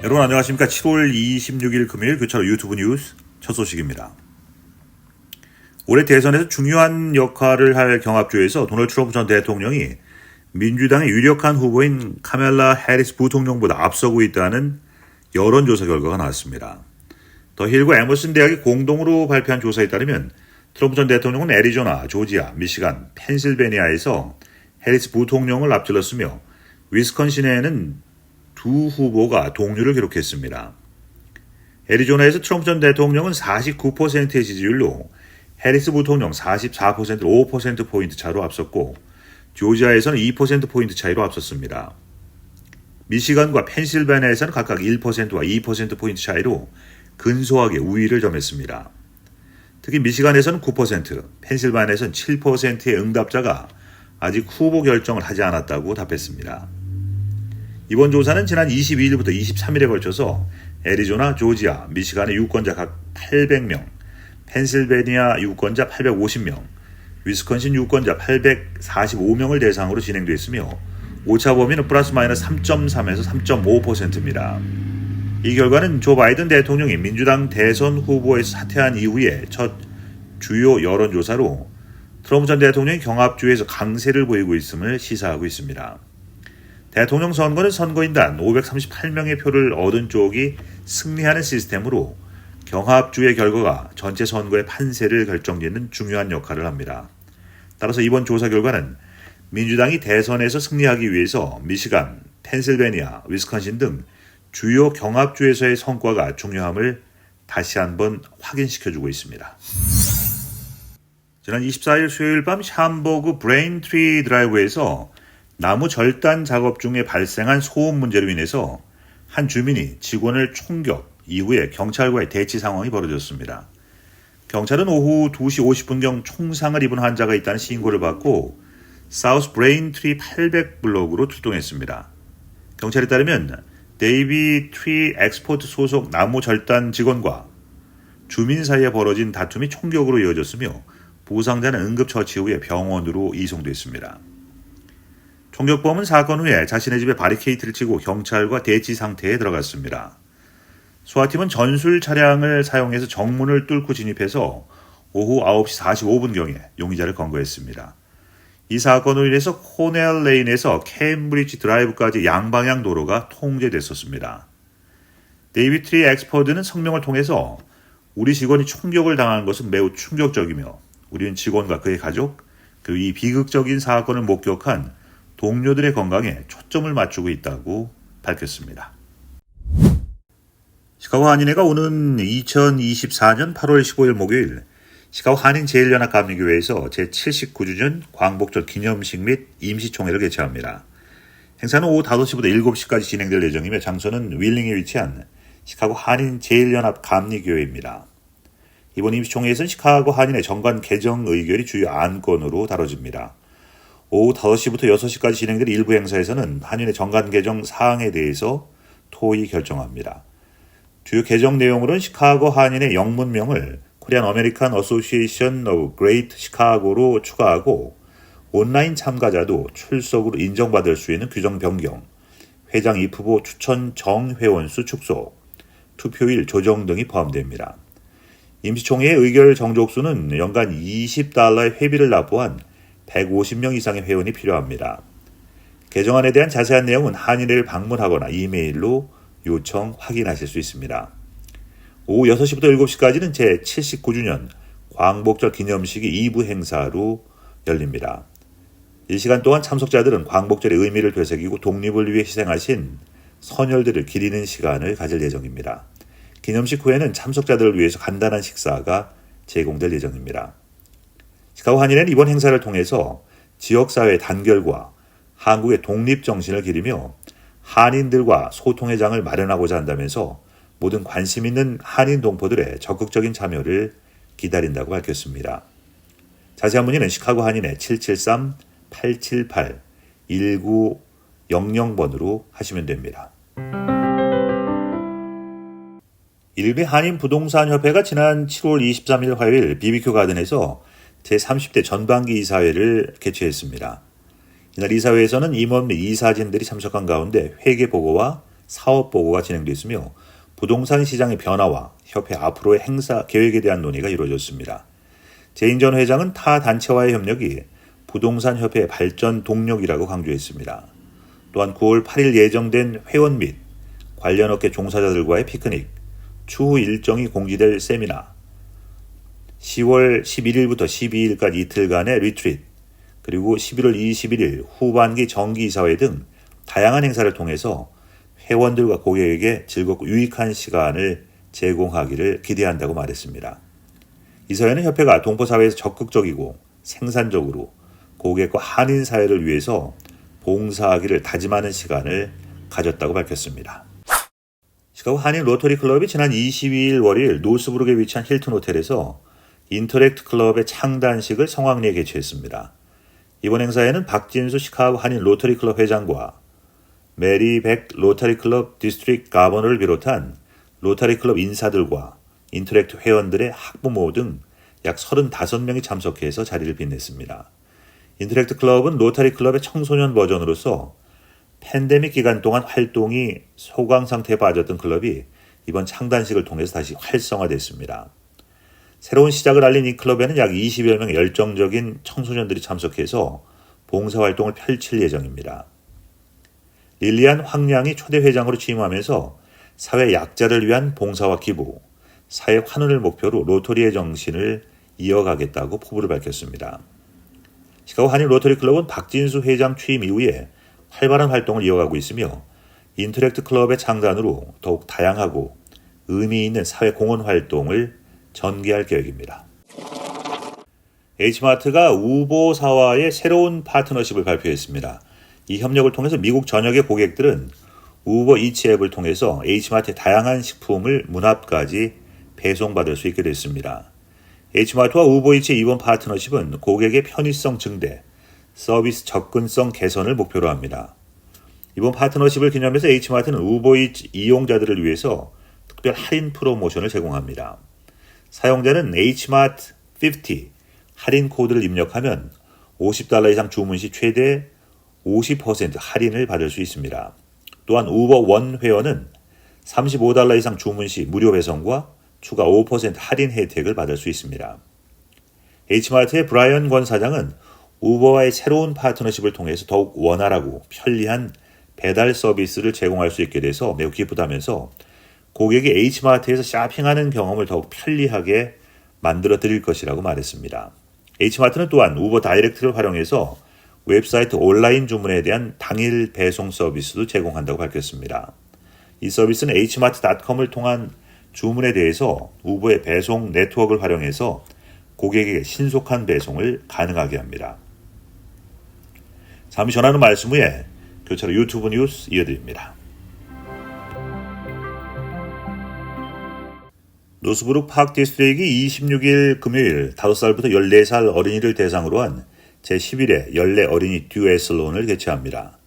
여러분 안녕하십니까. 7월 26일 금요일 교차로 유튜브 뉴스 첫 소식입니다. 올해 대선에서 중요한 역할을 할 경합주에서 도널드 트럼프 전 대통령이 민주당의 유력한 후보인 카멜라 해리스 부통령보다 앞서고 있다는 여론조사 결과가 나왔습니다. 더 힐과 에머슨 대학이 공동으로 발표한 조사에 따르면 트럼프 전 대통령은 애리조나, 조지아, 미시간, 펜실베니아에서 해리스 부통령을 앞질렀으며 위스콘신에는 두 후보가 동률을 기록했습니다. 애리조나에서 트럼프 전 대통령은 49%의 지지율로 해리스 부통령 44%로 5%포인트 차로 앞섰고 조지아에서는 2%포인트 차이로 앞섰습니다. 미시간과 펜실베니아에서는 각각 1%와 2%포인트 차이로 근소하게 우위를 점했습니다. 특히 미시간에서는 9%, 펜실베니아에서는 7%의 응답자가 아직 후보 결정을 하지 않았다고 답했습니다. 이번 조사는 지난 22일부터 23일에 걸쳐서 애리조나, 조지아, 미시간의 유권자 각 800명, 펜실베니아 유권자 850명, 위스콘신 유권자 845명을 대상으로 진행됐으며 오차 범위는 플러스 마이너스 3.3에서 3.5%입니다. 이 결과는 조 바이든 대통령이 민주당 대선 후보에서 사퇴한 이후의 첫 주요 여론조사로 트럼프 전 대통령이 경합주에서 강세를 보이고 있음을 시사하고 있습니다. 대통령 선거는 선거인단 538명의 표를 얻은 쪽이 승리하는 시스템으로 경합주의 결과가 전체 선거의 판세를 결정짓는 중요한 역할을 합니다. 따라서 이번 조사 결과는 민주당이 대선에서 승리하기 위해서 미시간, 펜실베니아, 위스콘신 등 주요 경합주에서의 성과가 중요함을 다시 한번 확인시켜주고 있습니다. 지난 24일 수요일 밤 샴버그 브레인트리 드라이브에서 나무 절단 작업 중에 발생한 소음 문제로 인해서 한 주민이 직원을 총격 이후에 경찰과의 대치 상황이 벌어졌습니다. 경찰은 오후 2시 50분경 총상을 입은 환자가 있다는 신고를 받고 사우스 브레인트리 800블록으로 출동했습니다. 경찰에 따르면 데이비 트리 엑스포트 소속 나무 절단 직원과 주민 사이에 벌어진 다툼이 총격으로 이어졌으며 부상자는 응급처치 후에 병원으로 이송됐습니다. 총격범은 사건 후에 자신의 집에 바리케이트를 치고 경찰과 대치 상태에 들어갔습니다. 수사팀은 전술 차량을 사용해서 정문을 뚫고 진입해서 오후 9시 45분경에 용의자를 검거했습니다. 이 사건으로 인해서 코넬 레인에서 케임브리지 드라이브까지 양방향 도로가 통제됐었습니다. 데이비 트리 엑스퍼드는 성명을 통해서 우리 직원이 총격을 당한 것은 매우 충격적이며 우리는 직원과 그의 가족, 그리고 이 비극적인 사건을 목격한 동료들의 건강에 초점을 맞추고 있다고 밝혔습니다. 시카고 한인회가 오는 2024년 8월 15일 목요일 시카고 한인제일연합감리교회에서 제79주년 광복절 기념식 및 임시총회를 개최합니다. 행사는 오후 5시부터 7시까지 진행될 예정이며 장소는 윌링에 위치한 시카고 한인제일연합감리교회입니다. 이번 임시총회에서는 시카고 한인회 정관 개정 의결이 주요 안건으로 다뤄집니다. 오후 5시부터 6시까지 진행될 일부 행사에서는 한인회 정관 개정 사항에 대해서 토의 결정합니다. 주요 개정 내용으로는 시카고 한인회 영문명을 코리안 아메리칸 어소시에이션 오브 그레이트 시카고로 추가하고 온라인 참가자도 출석으로 인정받을 수 있는 규정 변경, 회장 입후보 추천 정회원수 축소, 투표일 조정 등이 포함됩니다. 임시총회의 의결 정족수는 연간 $20의 회비를 납부한 150명 이상의 회원이 필요합니다. 개정안에 대한 자세한 내용은 한인회를 방문하거나 이메일로 요청 확인하실 수 있습니다. 오후 6시부터 7시까지는 제79주년 광복절 기념식이 2부 행사로 열립니다. 이 시간 동안 참석자들은 광복절의 의미를 되새기고 독립을 위해 희생하신 선열들을 기리는 시간을 가질 예정입니다. 기념식 후에는 참석자들을 위해서 간단한 식사가 제공될 예정입니다. 시카고 한인회는 이번 행사를 통해서 지역사회의 단결과 한국의 독립정신을 기리며 한인들과 소통의 장을 마련하고자 한다면서 모든 관심 있는 한인 동포들의 적극적인 참여를 기다린다고 밝혔습니다. 자세한 문의는 시카고 한인회 773-878-1900번으로 하시면 됩니다. 일베 한인부동산협회가 지난 7월 23일 화요일 BBQ 가든에서 제30대 전반기 이사회를 개최했습니다. 이날 이사회에서는 임원 및 이사진들이 참석한 가운데 회계 보고와 사업 보고가 진행됐으며 부동산 시장의 변화와 협회 앞으로의 행사 계획에 대한 논의가 이루어졌습니다. 제인 전 회장은 타 단체와의 협력이 부동산 협회의 발전 동력이라고 강조했습니다. 또한 9월 8일 예정된 회원 및 관련 업계 종사자들과의 피크닉, 추후 일정이 공지될 세미나, 10월 11일부터 12일까지 이틀간의 리트릿, 그리고 11월 21일 후반기 정기이사회 등 다양한 행사를 통해서 회원들과 고객에게 즐겁고 유익한 시간을 제공하기를 기대한다고 말했습니다. 이사회는 협회가 동포사회에서 적극적이고 생산적으로 고객과 한인 사회를 위해서 봉사하기를 다짐하는 시간을 가졌다고 밝혔습니다. 시카고 한인 로터리 클럽이 지난 22일 월요일 노스브룩에 위치한 힐튼 호텔에서 인터랙트 클럽의 창단식을 성황리에 개최했습니다. 이번 행사에는 박진수 시카고 한인 로터리 클럽 회장과 메리 백 로터리 클럽 디스트릭트 가버너를 비롯한 로터리 클럽 인사들과 인터랙트 회원들의 학부모 등 약 35명이 참석해서 자리를 빛냈습니다. 인터랙트 클럽은 로터리 클럽의 청소년 버전으로서 팬데믹 기간 동안 활동이 소강 상태에 빠졌던 클럽이 이번 창단식을 통해서 다시 활성화됐습니다. 새로운 시작을 알린 이 클럽에는 약 20여 명의 열정적인 청소년들이 참석해서 봉사활동을 펼칠 예정입니다. 릴리안 황량이 초대 회장으로 취임하면서 사회 약자를 위한 봉사와 기부, 사회 환원을 목표로 로터리의 정신을 이어가겠다고 포부를 밝혔습니다. 시카고 한인 로터리 클럽은 박진수 회장 취임 이후에 활발한 활동을 이어가고 있으며 인터랙트 클럽의 창단으로 더욱 다양하고 의미 있는 사회 공헌 활동을 전개할 계획입니다. H마트가 우보사와의 새로운 파트너십을 발표했습니다. 이 협력을 통해서 미국 전역의 고객들은 우버 이츠 앱을 통해서 H마트의 다양한 식품을 문 앞까지 배송받을 수 있게 됐습니다. H마트와 우버이츠의 이번 파트너십은 고객의 편의성 증대, 서비스 접근성 개선을 목표로 합니다. 이번 파트너십을 기념해서 H마트는 우버이츠 이용자들을 위해서 특별 할인 프로모션을 제공합니다. 사용자는 H마트 50 할인 코드를 입력하면 $50 이상 주문 시 최대 50% 할인을 받을 수 있습니다. 또한 우버 원 회원은 $35 이상 주문 시 무료 배송과 추가 5% 할인 혜택을 받을 수 있습니다. H마트의 브라이언 권 사장은 우버와의 새로운 파트너십을 통해서 더욱 원활하고 편리한 배달 서비스를 제공할 수 있게 돼서 매우 기쁘다면서 고객이 H마트에서 쇼핑하는 경험을 더욱 편리하게 만들어 드릴 것이라고 말했습니다. H마트는 또한 우버 다이렉트를 활용해서 웹사이트 온라인 주문에 대한 당일 배송 서비스도 제공한다고 밝혔습니다. 이 서비스는 hmart.com을 통한 주문에 대해서 우버의 배송 네트워크를 활용해서 고객에게 신속한 배송을 가능하게 합니다. 잠시 전하는 말씀 후에 교차로 유튜브 뉴스 이어드립니다. 노스브룩 파크 디스트릭이 26일 금요일 5살부터 14살 어린이를 대상으로 한 제11회 연례 어린이 듀애슬론을 개최합니다.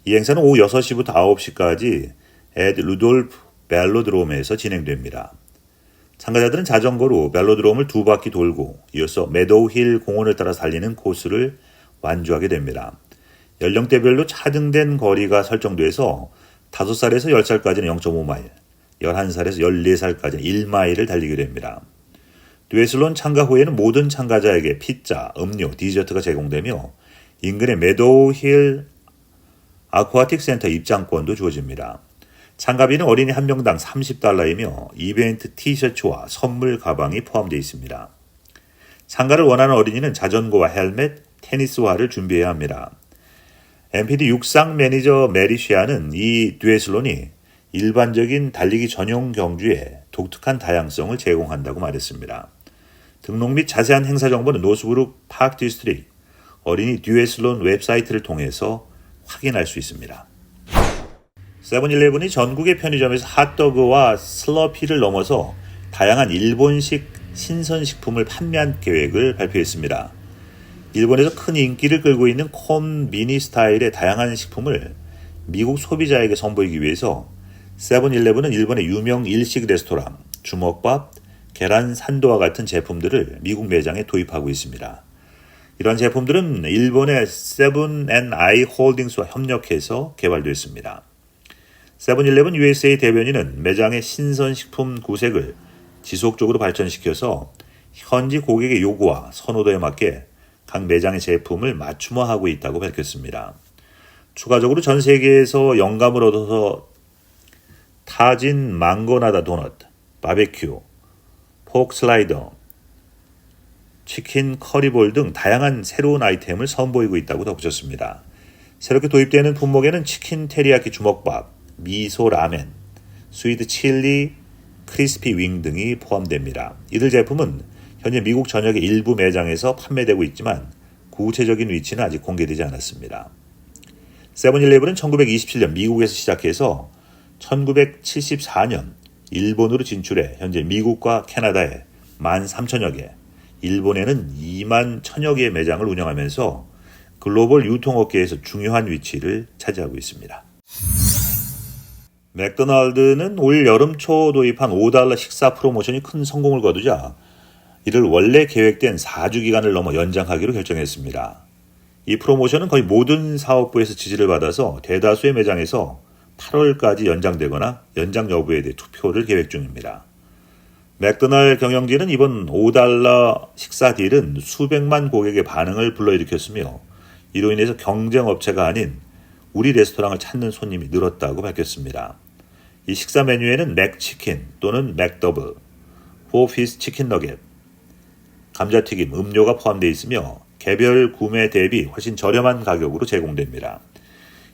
이 행사는 오후 6시부터 9시까지 에드 루돌프 벨로드롬에서 진행됩니다. 참가자들은 자전거로 벨로드롬을 2바퀴 돌고 이어서 메도우힐 공원을 따라 달리는 코스를 완주하게 됩니다. 연령대별로 차등된 거리가 설정돼서 5살에서 10살까지는 0.5마일, 11살에서 14살까지는 1마일을 달리게 됩니다. 듀애슬론 참가 후에는 모든 참가자에게 피자, 음료, 디저트가 제공되며 인근의 메도우힐 아쿠아틱 센터 입장권도 주어집니다. 참가비는 어린이 한 명당 $30이며 이벤트 티셔츠와 선물 가방이 포함되어 있습니다. 참가를 원하는 어린이는 자전거와 헬멧, 테니스화를 준비해야 합니다. MPD 육상 매니저 메리 쉐아는 이 듀애슬론이 일반적인 달리기 전용 경주에 독특한 다양성을 제공한다고 말했습니다. 등록 및 자세한 행사 정보는 노스브룩 파크 디스트릭 어린이 듀애슬론 웹사이트를 통해서 확인할 수 있습니다. 세븐일레븐이 전국의 편의점에서 핫도그와 슬러피를 넘어서 다양한 일본식 신선식품을 판매한 계획을 발표했습니다. 일본에서 큰 인기를 끌고 있는 콘 미니 스타일의 다양한 식품을 미국 소비자에게 선보이기 위해서 세븐일레븐은 일본의 유명 일식 레스토랑, 주먹밥, 계란 산도와 같은 제품들을 미국 매장에 도입하고 있습니다. 이런 제품들은 일본의 세븐&아이 홀딩스와 협력해서 개발됐습니다. 세븐일레븐 USA 대변인은 매장의 신선식품 구색을 지속적으로 발전시켜서 현지 고객의 요구와 선호도에 맞게 각 매장의 제품을 맞춤화하고 있다고 밝혔습니다. 추가적으로 전 세계에서 영감을 얻어서 타진 망고나다 도넛, 바베큐, 포크 슬라이더, 치킨 커리볼 등 다양한 새로운 아이템을 선보이고 있다고 덧붙였습니다. 새롭게 도입되는 품목에는 치킨 테리야키 주먹밥, 미소 라멘, 스위트 칠리, 크리스피 윙 등이 포함됩니다. 이들 제품은 현재 미국 전역의 일부 매장에서 판매되고 있지만 구체적인 위치는 아직 공개되지 않았습니다. 세븐일레븐은 1927년 미국에서 시작해서 1974년 일본으로 진출해 현재 미국과 캐나다에 13,000여 개, 일본에는 21,000여 개의 매장을 운영하면서 글로벌 유통업계에서 중요한 위치를 차지하고 있습니다. 맥도날드는 올 여름 초 도입한 $5 식사 프로모션이 큰 성공을 거두자 이를 원래 계획된 4주 기간을 넘어 연장하기로 결정했습니다. 이 프로모션은 거의 모든 사업부에서 지지를 받아서 대다수의 매장에서 8월까지 연장되거나 연장 여부에 대해 투표를 계획 중입니다. 맥도날드 경영진은 이번 $5 식사 딜은 수백만 고객의 반응을 불러일으켰으며 이로 인해서 경쟁 업체가 아닌 우리 레스토랑을 찾는 손님이 늘었다고 밝혔습니다. 이 식사 메뉴에는 맥치킨 또는 맥더블, 4피스 치킨 너겟, 감자튀김, 음료가 포함되어 있으며 개별 구매 대비 훨씬 저렴한 가격으로 제공됩니다.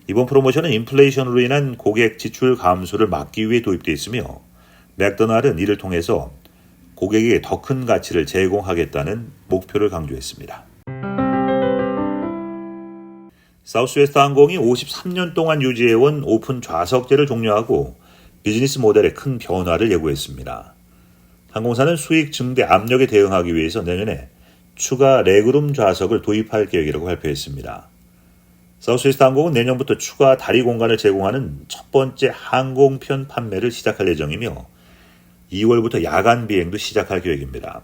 이번 프로모션은 인플레이션으로 인한 고객 지출 감소를 막기 위해 도입되어 있으며 맥도날드는 이를 통해서 고객에게 더 큰 가치를 제공하겠다는 목표를 강조했습니다. 사우스웨스트 항공이 53년 동안 유지해온 오픈 좌석제를 종료하고 비즈니스 모델에 큰 변화를 예고했습니다. 항공사는 수익 증대 압력에 대응하기 위해서 내년에 추가 레그룸 좌석을 도입할 계획이라고 발표했습니다. 사우스웨스트 항공은 내년부터 추가 다리 공간을 제공하는 첫 번째 항공편 판매를 시작할 예정이며 2월부터 야간 비행도 시작할 계획입니다.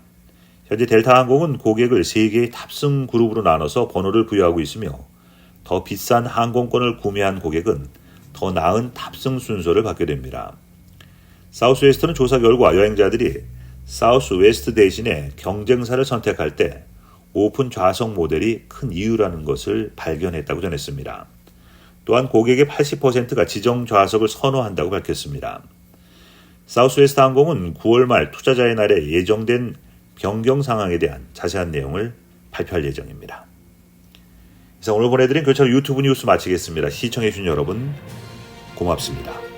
현재 델타 항공은 고객을 3개의 탑승 그룹으로 나눠서 번호를 부여하고 있으며 더 비싼 항공권을 구매한 고객은 더 나은 탑승 순서를 받게 됩니다. 사우스웨스트는 조사 결과 여행자들이 사우스웨스트 대신에 경쟁사를 선택할 때 오픈 좌석 모델이 큰 이유라는 것을 발견했다고 전했습니다. 또한 고객의 80%가 지정 좌석을 선호한다고 밝혔습니다. 사우스웨스트 항공은 9월 말 투자자의 날에 예정된 변경 상황에 대한 자세한 내용을 발표할 예정입니다. 이상 오늘 보내드린 교철 유튜브 뉴스 마치겠습니다. 시청해주신 여러분 고맙습니다.